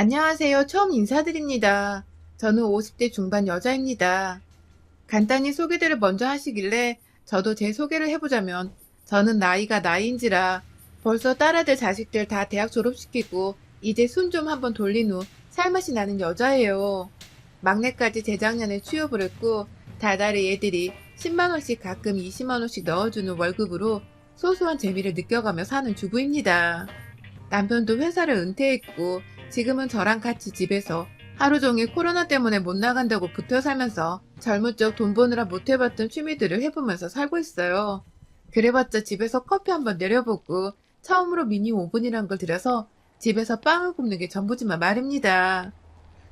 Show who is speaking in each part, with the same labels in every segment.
Speaker 1: 안녕하세요. 처음 인사드립니다. 저는 50대 중반 여자입니다. 간단히 소개들을 먼저 하시길래 저도 제 소개를 해보자면 저는 나이가 나이인지라 벌써 딸아들 자식들 다 대학 졸업시키고 이제 손 좀 한번 돌린 후 살맛이 나는 여자예요. 막내까지 재작년에 취업을 했고 달달이 애들이 10만 원씩 가끔 20만 원씩 넣어주는 월급으로 소소한 재미를 느껴가며 사는 주부입니다. 남편도 회사를 은퇴했고 지금은 저랑 같이 집에서 하루 종일 코로나 때문에 못 나간다고 붙어 살면서 젊은 적 돈 버느라 못 해봤던 취미들을 해보면서 살고 있어요. 그래봤자 집에서 커피 한번 내려보고 처음으로 미니 오븐이란 걸 들여서 집에서 빵을 굽는 게 전부지만 말입니다.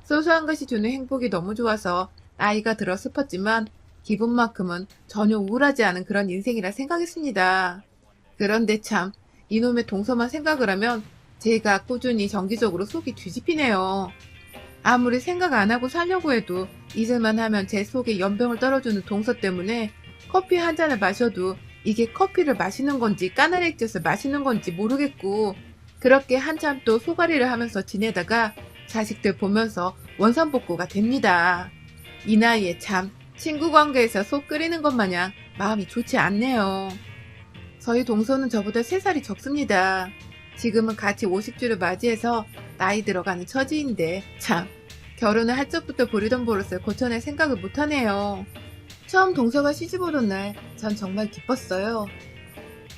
Speaker 1: 소소한 것이 주는 행복이 너무 좋아서 나이가 들어 슬펐지만 기분만큼은 전혀 우울하지 않은 그런 인생이라 생각했습니다. 그런데 참 이놈의 동서만 생각을 하면 제가 꾸준히 정기적으로 속이 뒤집히네요. 아무리 생각 안 하고 살려고 해도 잊을만 하면 제 속에 연병을 떨어주는 동서 때문에 커피 한 잔을 마셔도 이게 커피를 마시는 건지 까나리 액젓을 마시는 건지 모르겠고 그렇게 한참 또 소가리를 하면서 지내다가 자식들 보면서 원산복구가 됩니다. 이 나이에 참 친구 관계에서 속 끓이는 것 마냥 마음이 좋지 않네요. 저희 동서는 저보다 3살이 적습니다. 지금은 같이 50주를 맞이해서 나이 들어가는 처지인데 참 결혼을 할 적부터 부리던 버릇을 고쳐낼 생각을 못하네요. 처음 동서가 시집 오던 날 전 정말 기뻤어요.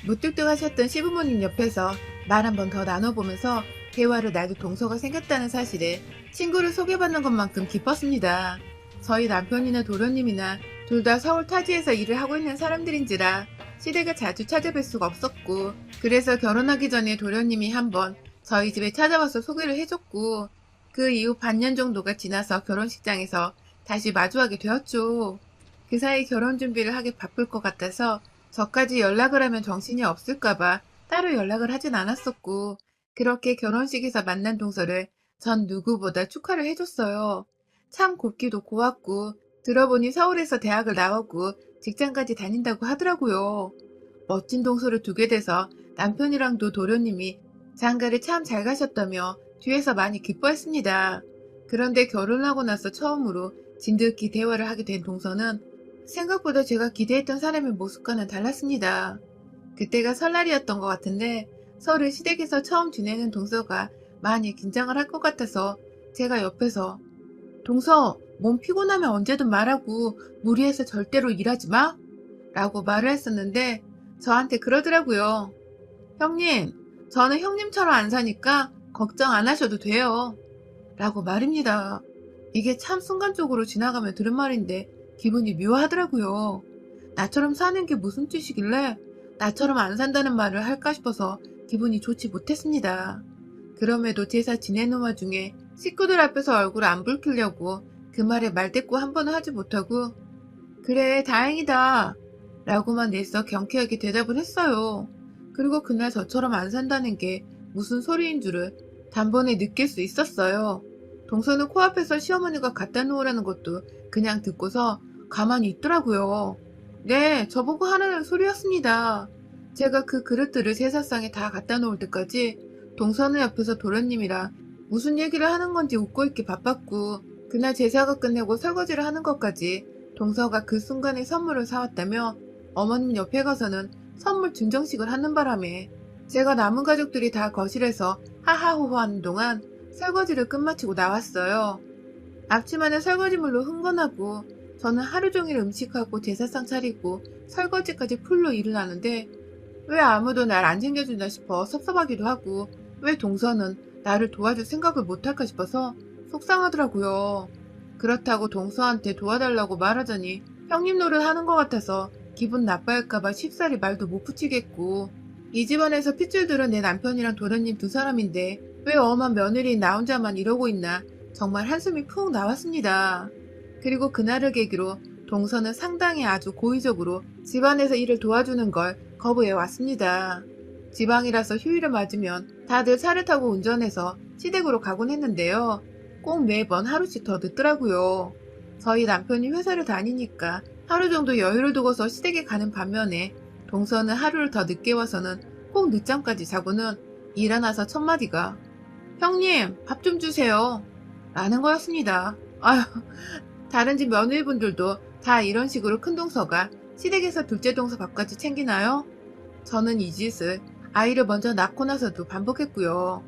Speaker 1: 무뚝뚝하셨던 시부모님 옆에서 말 한 번 더 나눠보면서 대화를 나도 동서가 생겼다는 사실에 친구를 소개받는 것만큼 기뻤습니다. 저희 남편이나 도련님이나 둘 다 서울 타지에서 일을 하고 있는 사람들인지라 시댁을 자주 찾아뵐 수가 없었고 그래서 결혼하기 전에 도련님이 한번 저희 집에 찾아와서 소개를 해줬고 그 이후 반년 정도가 지나서 결혼식장에서 다시 마주하게 되었죠. 그 사이 결혼 준비를 하기 바쁠 것 같아서 저까지 연락을 하면 정신이 없을까봐 따로 연락을 하진 않았었고 그렇게 결혼식에서 만난 동서를 전 누구보다 축하를 해줬어요. 참 곱기도 고왔고 들어보니 서울에서 대학을 나오고 직장까지 다닌다고 하더라고요. 멋진 동서를 두게 돼서 남편이랑도 도련님이 장가를 참 잘 가셨다며 뒤에서 많이 기뻐했습니다. 그런데 결혼하고 나서 처음으로 진득히 대화를 하게 된 동서는 생각보다 제가 기대했던 사람의 모습과는 달랐습니다. 그때가 설날이었던 것 같은데 설을 시댁에서 처음 지내는 동서가 많이 긴장을 할 것 같아서 제가 옆에서 동서, 몸 피곤하면 언제든 말하고 무리해서 절대로 일하지 마? 라고 말을 했었는데 저한테 그러더라고요. 형님, 저는 형님처럼 안 사니까 걱정 안 하셔도 돼요. 라고 말입니다. 이게 참 순간적으로 지나가며 들은 말인데 기분이 묘하더라고요. 나처럼 사는 게 무슨 뜻이길래 나처럼 안 산다는 말을 할까 싶어서 기분이 좋지 못했습니다. 그럼에도 제사 지내는 와중에 식구들 앞에서 얼굴 안 붉히려고 그 말에 말대꾸 한 번은 하지 못하고 그래 다행이다 라고만 내서 경쾌하게 대답을 했어요. 그리고 그날 저처럼 안 산다는 게 무슨 소리인 줄을 단번에 느낄 수 있었어요. 동서는 코앞에서 시어머니가 갖다 놓으라는 것도 그냥 듣고서 가만히 있더라고요. 네, 저보고 하라는 소리였습니다. 제가 그 그릇들을 제사상에 다 갖다 놓을 때까지 동서는 옆에서 도련님이랑 무슨 얘기를 하는 건지 웃고 있기 바빴고 그날 제사가 끝내고 설거지를 하는 것까지 동서가 그 순간에 선물을 사왔다며 어머님 옆에 가서는 선물 증정식을 하는 바람에 제가 남은 가족들이 다 거실에서 하하호호하는 동안 설거지를 끝마치고 나왔어요. 앞치마는 설거지물로 흥건하고 저는 하루 종일 음식하고 제사상 차리고 설거지까지 풀로 일을 하는데 왜 아무도 날 안 챙겨준다 싶어 섭섭하기도 하고 왜 동서는 나를 도와줄 생각을 못할까 싶어서 속상하더라고요. 그렇다고 동서한테 도와달라고 말하자니 형님 노릇 하는 것 같아서 기분 나빠할까봐 쉽사리 말도 못 붙이겠고 이 집안에서 핏줄 들은 내 남편이랑 도련님 두 사람인데 왜 엄한 며느리인 나 혼자만 이러고 있나 정말 한숨이 푹 나왔습니다. 그리고 그날을 계기로 동서는 상당히 아주 고의적으로 집안에서 일을 도와주는 걸 거부해 왔습니다. 지방이라서 휴일을 맞으면 다들 차를 타고 운전해서 시댁으로 가곤 했는데요. 꼭 매번 하루씩 더 늦더라고요. 저희 남편이 회사를 다니니까 하루 정도 여유를 두고서 시댁에 가는 반면에 동서는 하루를 더 늦게 와서는 꼭 늦잠까지 자고는 일어나서 첫마디가 형님, 밥 좀 주세요. 라는 거였습니다. 아휴, 다른 집 며느리분들도 다 이런 식으로 큰 동서가 시댁에서 둘째 동서 밥까지 챙기나요? 저는 이 짓을 아이를 먼저 낳고 나서도 반복했고요.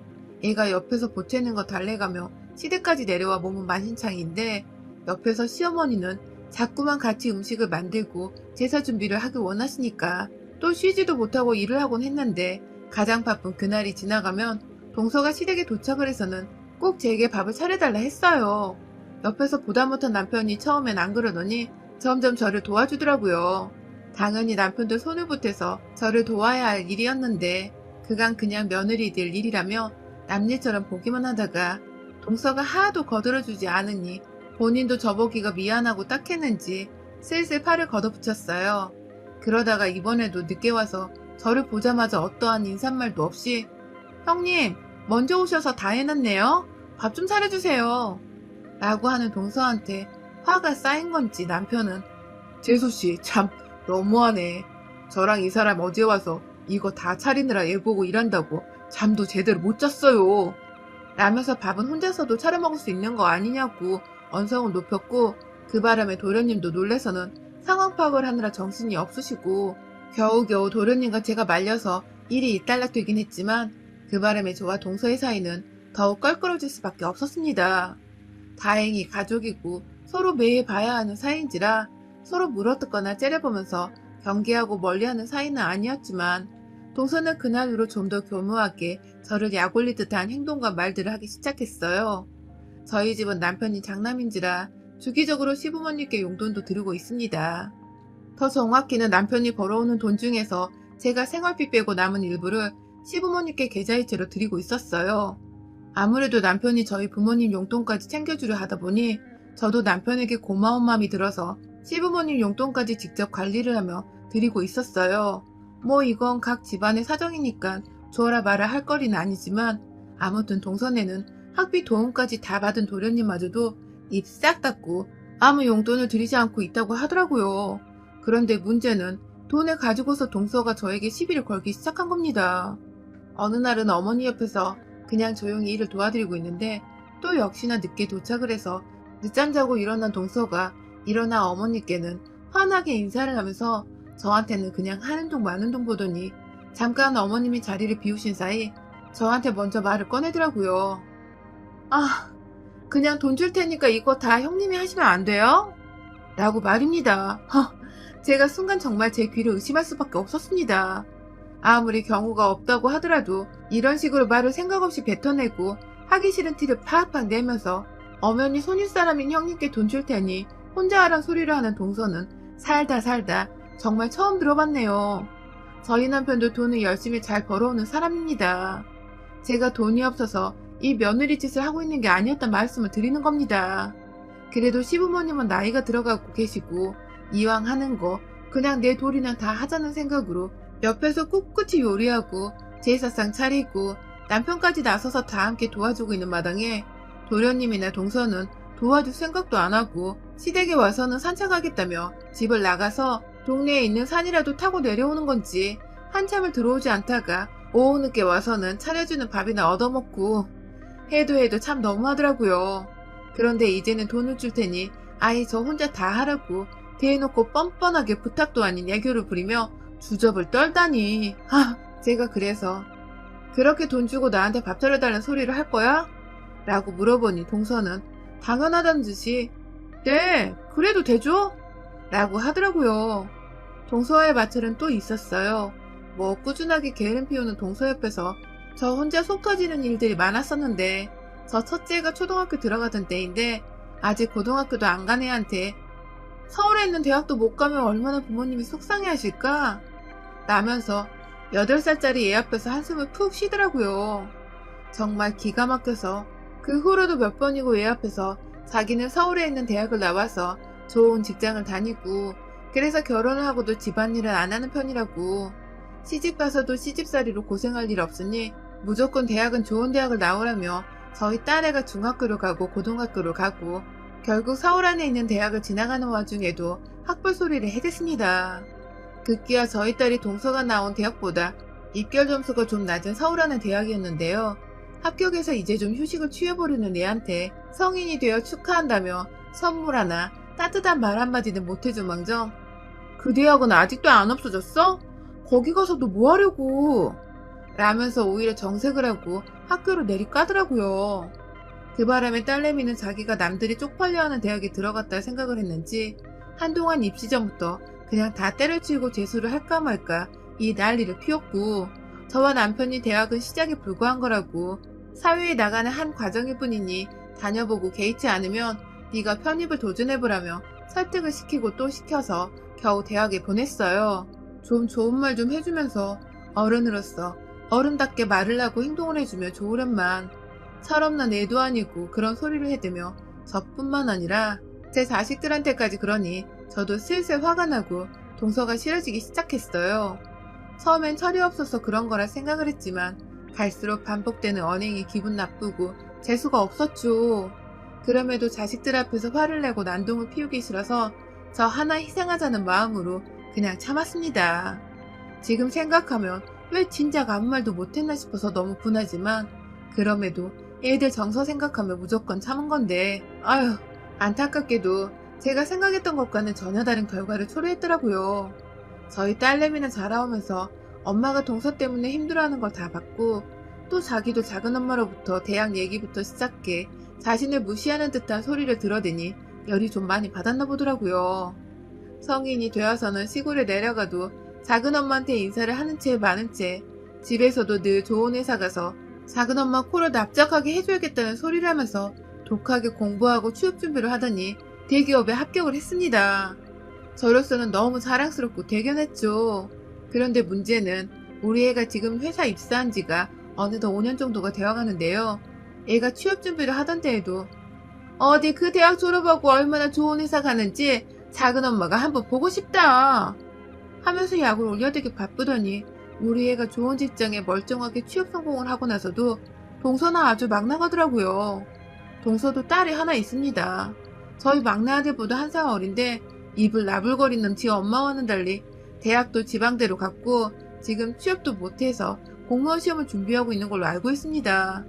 Speaker 1: 애가 옆에서 보채는 거 달래가며 시댁까지 내려와 몸은 만신창이인데 옆에서 시어머니는 자꾸만 같이 음식을 만들고 제사 준비를 하길 원하시니까 또 쉬지도 못하고 일을 하곤 했는데 가장 바쁜 그날이 지나가면 동서가 시댁에 도착을 해서는 꼭 제게 밥을 차려달라 했어요. 옆에서 보다 못한 남편이 처음엔 안 그러더니 점점 저를 도와주더라고요. 당연히 남편도 손을 보태서 저를 도와야 할 일이었는데 그간 그냥 며느리들 일이라며 남일처럼 보기만 하다가 동서가 하도 거들어주지 않으니 본인도 저보기가 미안하고 딱했는지 슬슬 팔을 걷어붙였어요. 그러다가 이번에도 늦게 와서 저를 보자마자 어떠한 인사말도 없이 형님, 먼저 오셔서 다 해놨네요. 밥 좀 차려주세요. 라고 하는 동서한테 화가 쌓인 건지 남편은 재수씨 참 너무하네. 저랑 이 사람 어제 와서 이거 다 차리느라 애 보고 일한다고 잠도 제대로 못 잤어요. 라면서 밥은 혼자서도 차려 먹을 수 있는 거 아니냐고 언성을 높였고 그 바람에 도련님도 놀래서는 상황 파악을 하느라 정신이 없으시고 겨우겨우 도련님과 제가 말려서 일이 일단락되긴 했지만 그 바람에 저와 동서의 사이는 더욱 껄끄러질 수밖에 없었습니다. 다행히 가족이고 서로 매일 봐야 하는 사이인지라 서로 물어뜯거나 째려보면서 경계하고 멀리하는 사이는 아니었지만 동서는 그날 후로 좀 더 교묘하게 저를 약올릴 듯한 행동과 말들을 하기 시작했어요. 저희 집은 남편이 장남인지라 주기적으로 시부모님께 용돈도 드리고 있습니다. 더 정확히는 남편이 벌어오는 돈 중에서 제가 생활비 빼고 남은 일부를 시부모님께 계좌이체로 드리고 있었어요. 아무래도 남편이 저희 부모님 용돈까지 챙겨주려 하다 보니 저도 남편에게 고마운 마음이 들어서 시부모님 용돈까지 직접 관리를 하며 드리고 있었어요. 뭐 이건 각 집안의 사정이니까 주어라 마라 할 거리는 아니지만 아무튼 동선에는 학비 도움까지 다 받은 도련님마저도 입 싹 닫고 아무 용돈을 드리지 않고 있다고 하더라고요. 그런데 문제는 돈을 가지고서 동서가 저에게 시비를 걸기 시작한 겁니다. 어느 날은 어머니 옆에서 그냥 조용히 일을 도와드리고 있는데 또 역시나 늦게 도착을 해서 늦잠 자고 일어난 동서가 일어나 어머니께는 환하게 인사를 하면서 저한테는 그냥 하는 둥 마는 둥 보더니 잠깐 어머님이 자리를 비우신 사이 저한테 먼저 말을 꺼내더라고요. 아, 그냥 돈 줄 테니까 이거 다 형님이 하시면 안 돼요? 라고 말입니다. 제가 순간 정말 제 귀를 의심할 수밖에 없었습니다. 아무리 경우가 없다고 하더라도 이런 식으로 말을 생각 없이 뱉어내고 하기 싫은 티를 팍팍 내면서 엄연히 손윗사람인 형님께 돈 줄 테니 혼자 하란 소리를 하는 동서는 살다 정말 처음 들어봤네요. 저희 남편도 돈을 열심히 잘 벌어오는 사람입니다. 제가 돈이 없어서 이 며느리 짓을 하고 있는 게 아니었단 말씀을 드리는 겁니다. 그래도 시부모님은 나이가 들어가고 계시고 이왕 하는 거 그냥 내 돌이나 다 하자는 생각으로 옆에서 꿋꿋이 요리하고 제사상 차리고 남편까지 나서서 다 함께 도와주고 있는 마당에 도련님이나 동서는 도와줄 생각도 안 하고 시댁에 와서는 산책하겠다며 집을 나가서 동네에 있는 산이라도 타고 내려오는 건지 한참을 들어오지 않다가 오후 늦게 와서는 차려주는 밥이나 얻어먹고 해도 참 너무하더라고요. 그런데 이제는 돈을 줄 테니 아이 저 혼자 다 하라고 대놓고 뻔뻔하게 부탁도 아닌 애교를 부리며 주접을 떨다니. 제가 그래서 그렇게 돈 주고 나한테 밥 차려달라는 소리를 할 거야? 라고 물어보니 동서는 당연하다는 듯이 네, 그래도 되죠? 라고 하더라고요. 동서와의 마찰은 또 있었어요. 뭐 꾸준하게 게으름 피우는 동서 옆에서 저 혼자 속 터지는 일들이 많았었는데 저 첫째가 초등학교 들어가던 때인데 아직 고등학교도 안 간 애한테 서울에 있는 대학도 못 가면 얼마나 부모님이 속상해 하실까? 라면서 8살짜리 애 앞에서 한숨을 푹 쉬더라고요. 정말 기가 막혀서 그 후로도 몇 번이고 애 앞에서 자기는 서울에 있는 대학을 나와서 좋은 직장을 다니고 그래서 결혼을 하고도 집안일을 안 하는 편이라고 시집 가서도 시집살이로 고생할 일 없으니 무조건 대학은 좋은 대학을 나오라며 저희 딸애가 중학교로 가고 고등학교로 가고 결국 서울 안에 있는 대학을 지나가는 와중에도 학벌 소리를 해댔습니다. 급기야 저희 딸이 동서가 나온 대학보다 입결 점수가 좀 낮은 서울 안의 대학이었는데요. 합격해서 이제 좀 휴식을 취해보려는 애한테 성인이 되어 축하한다며 선물 하나, 따뜻한 말 한마디는 못해준 망정. 그 대학은 아직도 안 없어졌어? 거기 가서도 뭐 하려고? 라면서 오히려 정색을 하고 학교를 내리까더라고요. 그 바람에 딸내미는 자기가 남들이 쪽팔려하는 대학에 들어갔다 생각을 했는지 한동안 입시 전부터 그냥 다 때려치우고 재수를 할까 말까 이 난리를 피웠고, 저와 남편이 대학은 시작에 불과한 거라고, 사회에 나가는 한 과정일 뿐이니 다녀보고 개의치 않으면 네가 편입을 도전해보라며 설득을 시키고 또 시켜서 겨우 대학에 보냈어요. 좀 좋은 말 좀 해주면서 어른으로서 어른답게 말을 하고 행동을 해주면 좋으련만 철없는 애도 아니고 그런 소리를 해대며 저뿐만 아니라 제 자식들한테까지 그러니 저도 슬슬 화가 나고 동서가 싫어지기 시작했어요. 처음엔 철이 없어서 그런 거라 생각을 했지만 갈수록 반복되는 언행이 기분 나쁘고 재수가 없었죠. 그럼에도 자식들 앞에서 화를 내고 난동을 피우기 싫어서 저 하나 희생하자는 마음으로 그냥 참았습니다. 지금 생각하면 왜 진작 아무 말도 못했나 싶어서 너무 분하지만, 그럼에도 애들 정서 생각하면 무조건 참은 건데, 아휴, 안타깝게도 제가 생각했던 것과는 전혀 다른 결과를 초래했더라고요. 저희 딸내미는 자라오면서 엄마가 동서 때문에 힘들어하는 걸 다 봤고, 또 자기도 작은 엄마로부터 대학 얘기부터 시작해 자신을 무시하는 듯한 소리를 들어대니 열이 좀 많이 받았나 보더라고요. 성인이 되어서는 시골에 내려가도 작은 엄마한테 인사를 하는 채 마는 채 집에서도 늘 좋은 회사 가서 작은 엄마 코를 납작하게 해줘야겠다는 소리를 하면서 독하게 공부하고 취업 준비를 하더니 대기업에 합격을 했습니다. 저로서는 너무 자랑스럽고 대견했죠. 그런데 문제는 우리 애가 지금 회사 입사한 지가 어느덧 5년 정도가 되어가는데요. 애가 취업 준비를 하던 때에도 어디 그 대학 졸업하고 얼마나 좋은 회사 가는지 작은 엄마가 한번 보고 싶다 하면서 약을 올려대기 바쁘더니, 우리 애가 좋은 직장에 멀쩡하게 취업 성공을 하고 나서도 동서는 아주 막 나가더라고요. 동서도 딸이 하나 있습니다. 저희 막내 아들보다 한 살 어린데 입을 나불거리는 지 엄마와는 달리 대학도 지방대로 갔고 지금 취업도 못해서 공무원 시험을 준비하고 있는 걸로 알고 있습니다.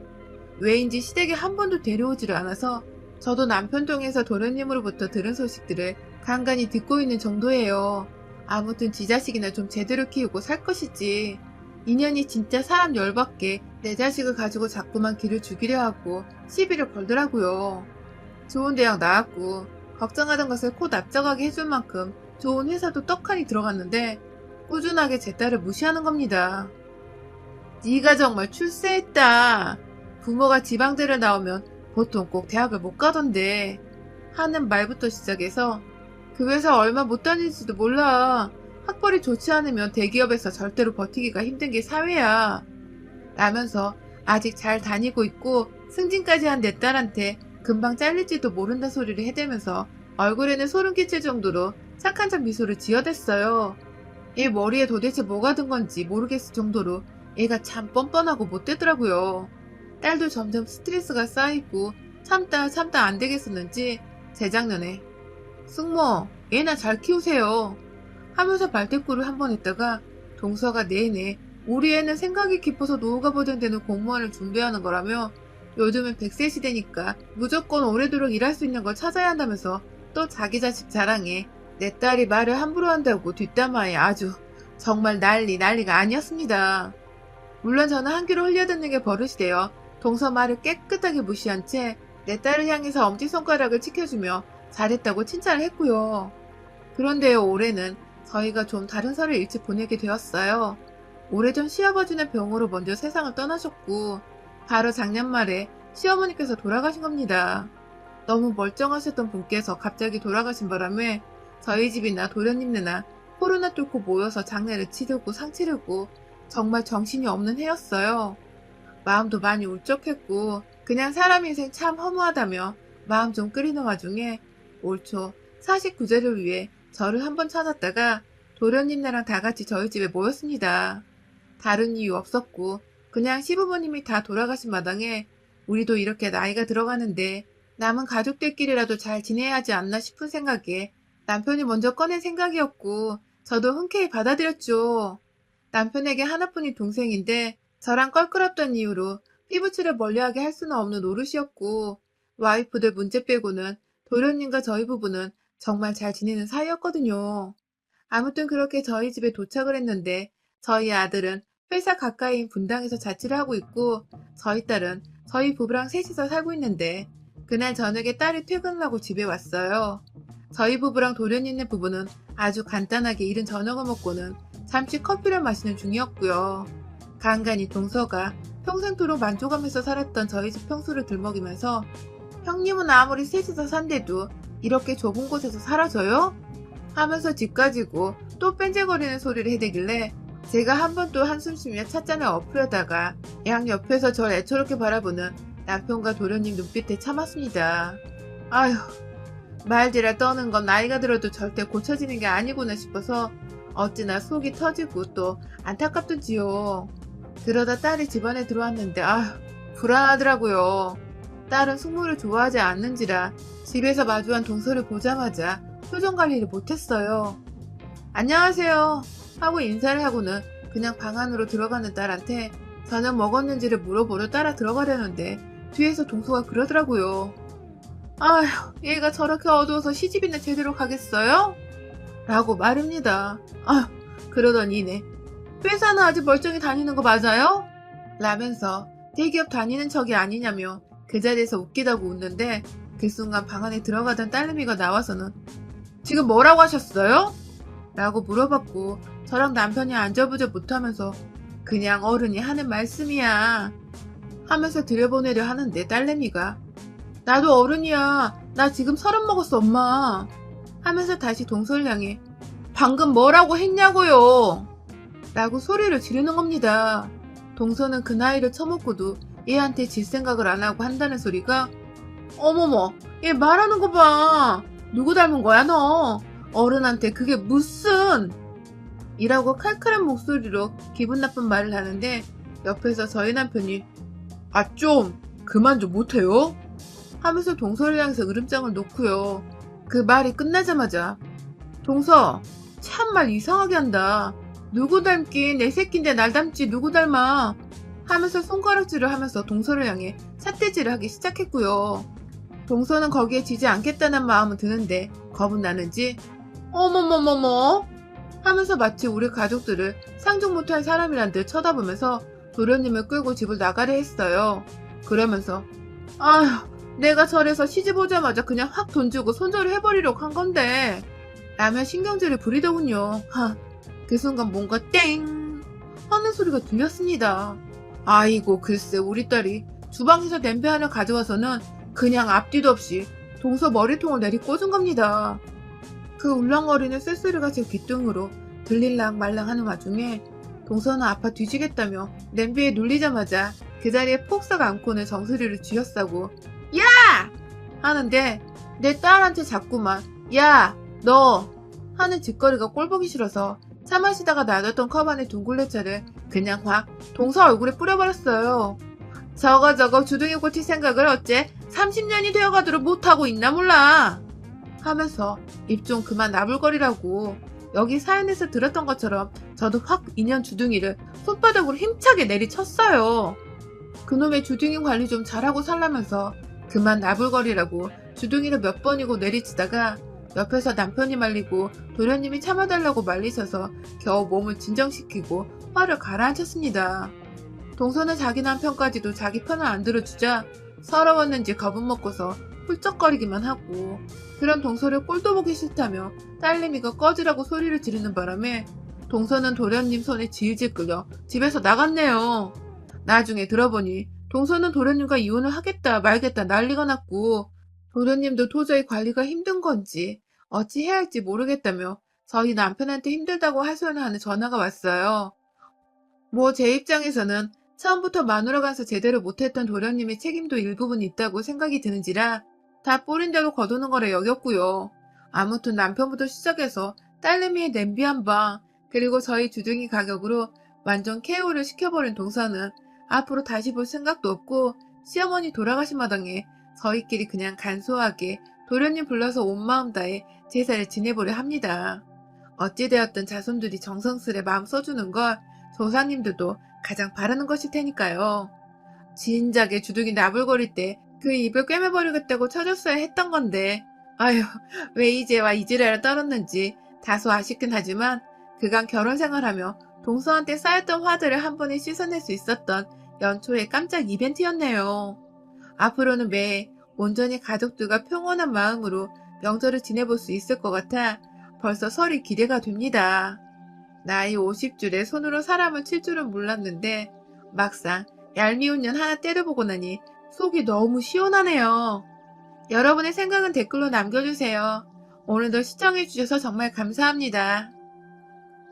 Speaker 1: 왜인지 시댁에 한 번도 데려오지를 않아서 저도 남편 통해서 도련님으로부터 들은 소식들을 간간히 듣고 있는 정도예요. 아무튼 지 자식이나 좀 제대로 키우고 살 것이지. 인연이 진짜 사람 열받게 내 자식을 가지고 자꾸만 기를 죽이려 하고 시비를 걸더라고요. 좋은 대학 나왔고 걱정하던 것을 코 납작하게 해줄 만큼 좋은 회사도 떡하니 들어갔는데 꾸준하게 제 딸을 무시하는 겁니다. 네가 정말 출세했다. 부모가 지방대를 나오면 보통 꼭 대학을 못 가던데 하는 말부터 시작해서 그 회사 얼마 못 다닐지도 몰라. 학벌이 좋지 않으면 대기업에서 절대로 버티기가 힘든 게 사회야. 라면서 아직 잘 다니고 있고 승진까지 한 내 딸한테 금방 잘릴지도 모른다 소리를 해대면서 얼굴에는 소름 끼칠 정도로 착한 척 미소를 지어댔어요. 얘 머리에 도대체 뭐가 든 건지 모르겠을 정도로 얘가 참 뻔뻔하고 못되더라고요. 딸도 점점 스트레스가 쌓이고 참다 안 되겠었는지 재작년에 승모, 애나 잘 키우세요 하면서 말대꾸를 한 번 했다가 동서가 내내 우리 애는 생각이 깊어서 노후가 보장되는 공무원을 준비하는 거라며 요즘은 100세 시대니까 무조건 오래도록 일할 수 있는 걸 찾아야 한다면서 또 자기 자식 자랑에 내 딸이 말을 함부로 한다고 뒷담화에 아주 정말 난리가 아니었습니다. 물론 저는 한 귀로 흘려듣는 게 버릇이 되어 동서 말을 깨끗하게 무시한 채 내 딸을 향해서 엄지손가락을 치켜주며 잘했다고 칭찬을 했고요. 그런데요, 올해는 저희가 좀 다른 설을 일찍 보내게 되었어요. 오래전 시아버지는 병으로 먼저 세상을 떠나셨고 바로 작년 말에 시어머니께서 돌아가신 겁니다. 너무 멀쩡하셨던 분께서 갑자기 돌아가신 바람에 저희 집이나 도련님네나 코로나 뚫고 모여서 장례를 치르고 상 치르고 정말 정신이 없는 해였어요. 마음도 많이 울적했고 그냥 사람 인생 참 허무하다며 마음 좀 끓이는 와중에 올 초 49제를 위해 저를 한번 찾았다가 도련님네랑 다 같이 저희 집에 모였습니다. 다른 이유 없었고 그냥 시부모님이 다 돌아가신 마당에 우리도 이렇게 나이가 들어가는데 남은 가족들끼리라도 잘 지내야 하지 않나 싶은 생각에 남편이 먼저 꺼낸 생각이었고 저도 흔쾌히 받아들였죠. 남편에게 하나뿐인 동생인데 저랑 껄끄럽던 이유로 피부치를 멀리하게 할 수는 없는 노릇이었고, 와이프들 문제 빼고는 도련님과 저희 부부는 정말 잘 지내는 사이였거든요. 아무튼 그렇게 저희 집에 도착을 했는데, 저희 아들은 회사 가까이인 분당에서 자취를 하고 있고, 저희 딸은 저희 부부랑 셋이서 살고 있는데, 그날 저녁에 딸이 퇴근을 하고 집에 왔어요. 저희 부부랑 도련님네 부부는 아주 간단하게 이른 저녁을 먹고는 잠시 커피를 마시는 중이었고요. 간간히 동서가 평생토록 만족하면서 살았던 저희 집 평수를 들먹이면서 형님은 아무리 셋이서 산데도 이렇게 좁은 곳에서 사라져요? 하면서 집 가지고 또 뺀질거리는 소리를 해대길래 제가 한 번 또 한숨 쉬며 찻잔을 엎으려다가 양 옆에서 절 애처롭게 바라보는 남편과 도련님 눈빛에 참았습니다. 아휴, 말지라 떠는 건 나이가 들어도 절대 고쳐지는 게 아니구나 싶어서 어찌나 속이 터지고 또 안타깝던지요. 그러다 딸이 집안에 들어왔는데 아휴, 불안하더라고요. 딸은 숙모를 좋아하지 않는지라 집에서 마주한 동서를 보자마자 표정 관리를 못했어요. 안녕하세요 하고 인사를 하고는 그냥 방 안으로 들어가는 딸한테 저녁 먹었는지를 물어보러 따라 들어가려는데 뒤에서 동서가 그러더라고요. 아휴, 얘가 저렇게 어두워서 시집이나 제대로 가겠어요? 라고 말입니다. 아휴, 그러던 이내 회사는 아직 멀쩡히 다니는 거 맞아요? 라면서 대기업 다니는 척이 아니냐며 그 자리에서 웃기다고 웃는데 그 순간 방 안에 들어가던 딸내미가 나와서는 지금 뭐라고 하셨어요? 라고 물어봤고 저랑 남편이 안절부절 못하면서 그냥 어른이 하는 말씀이야 하면서 들여보내려 하는데 딸내미가 나도 어른이야. 나 지금 30 먹었어 엄마 하면서 다시 동서를 향해 방금 뭐라고 했냐고요 라고 소리를 지르는 겁니다. 동서는 그 나이를 처먹고도 얘한테 질 생각을 안 하고 한다는 소리가 어머머 얘 말하는 거 봐. 누구 닮은 거야 너. 어른한테 그게 무슨 이라고 칼칼한 목소리로 기분 나쁜 말을 하는데 옆에서 저희 남편이 아 좀 그만 좀 못해요? 하면서 동서를 향해서 으름장을 놓고요. 그 말이 끝나자마자 동서 참말 이상하게 한다. 누구 닮긴 내 새끼인데 날 닮지 누구 닮아 하면서 손가락질을 하면서 동서를 향해 삿대질을 하기 시작했고요. 동서는 거기에 지지 않겠다는 마음은 드는데 겁은 나는지 어머머머머 하면서 마치 우리 가족들을 상종 못할 사람이란 듯 쳐다보면서 도련님을 끌고 집을 나가려 했어요. 그러면서 아휴 내가 절에서 시집 오자마자 그냥 확 돈 주고 손절을 해버리려고 한 건데 라며 신경질을 부리더군요. 그 순간 뭔가 땡 하는 소리가 들렸습니다. 아이고 글쎄 우리 딸이 주방에서 냄비 하나 가져와서는 그냥 앞뒤도 없이 동서 머리통을 내리 꽂은 겁니다. 그 울렁거리는 쇳소리가 제 귀등으로 들릴랑 말랑 하는 와중에 동서는 아파 뒤지겠다며 냄비에 눌리자마자 그 자리에 폭 썩 안고는 정수리를 쥐어싸고 야! 하는데 내 딸한테 자꾸만 야! 너! 하는 짓거리가 꼴보기 싫어서 차 마시다가 놔뒀던 컵 안에 둥글레차를 그냥 확 동서 얼굴에 뿌려버렸어요. 저거 주둥이 고칠 생각을 어째 30년이 되어가도록 못하고 있나 몰라 하면서 입 좀 그만 나불거리라고. 여기 사연에서 들었던 것처럼 저도 확 인연 주둥이를 손바닥으로 힘차게 내리쳤어요. 그놈의 주둥이 관리 좀 잘하고 살라면서 그만 나불거리라고 주둥이를 몇 번이고 내리치다가 옆에서 남편이 말리고 도련님이 참아달라고 말리셔서 겨우 몸을 진정시키고 화를 가라앉혔습니다. 동서는 자기 남편까지도 자기 편을 안 들어주자 서러웠는지 겁은 먹고서 훌쩍거리기만 하고 그런 동서를 꼴도 보기 싫다며 딸내미가 꺼지라고 소리를 지르는 바람에 동서는 도련님 손에 질질 끌려 집에서 나갔네요. 나중에 들어보니 동서는 도련님과 이혼을 하겠다 말겠다 난리가 났고 도련님도 도저히 관리가 힘든 건지 어찌 해야 할지 모르겠다며 저희 남편한테 힘들다고 하소연하는 전화가 왔어요. 뭐 제 입장에서는 처음부터 마누라 간서 제대로 못했던 도련님의 책임도 일부분 있다고 생각이 드는지라 다 뿌린 대로 거두는 거라 여겼고요. 아무튼 남편부터 시작해서 딸내미의 냄비 한 방 그리고 저희 주둥이 가격으로 완전 KO를 시켜버린 동서는 앞으로 다시 볼 생각도 없고 시어머니 돌아가신 마당에 저희끼리 그냥 간소하게 도련님 불러서 온 마음 다해 제사를 지내보려 합니다. 어찌되었든 자손들이 정성스레 마음 써주는 걸 조사님들도 가장 바라는 것일 테니까요. 진작에 주둥이 나불거릴 때 그 입을 꿰매버리겠다고 쳐줬어야 했던 건데. 아휴, 왜 이제와 이지랄을 떨었는지 다소 아쉽긴 하지만 그간 결혼 생활하며 동서한테 쌓였던 화들을 한 번에 씻어낼 수 있었던 연초의 깜짝 이벤트였네요. 앞으로는 매해 온전히 가족들과 평온한 마음으로 명절을 지내볼 수 있을 것 같아 벌써 설이 기대가 됩니다. 나이 50줄에 손으로 사람을 칠 줄은 몰랐는데 막상 얄미운 년 하나 때려보고 나니 속이 너무 시원하네요. 여러분의 생각은 댓글로 남겨주세요. 오늘도 시청해주셔서 정말 감사합니다.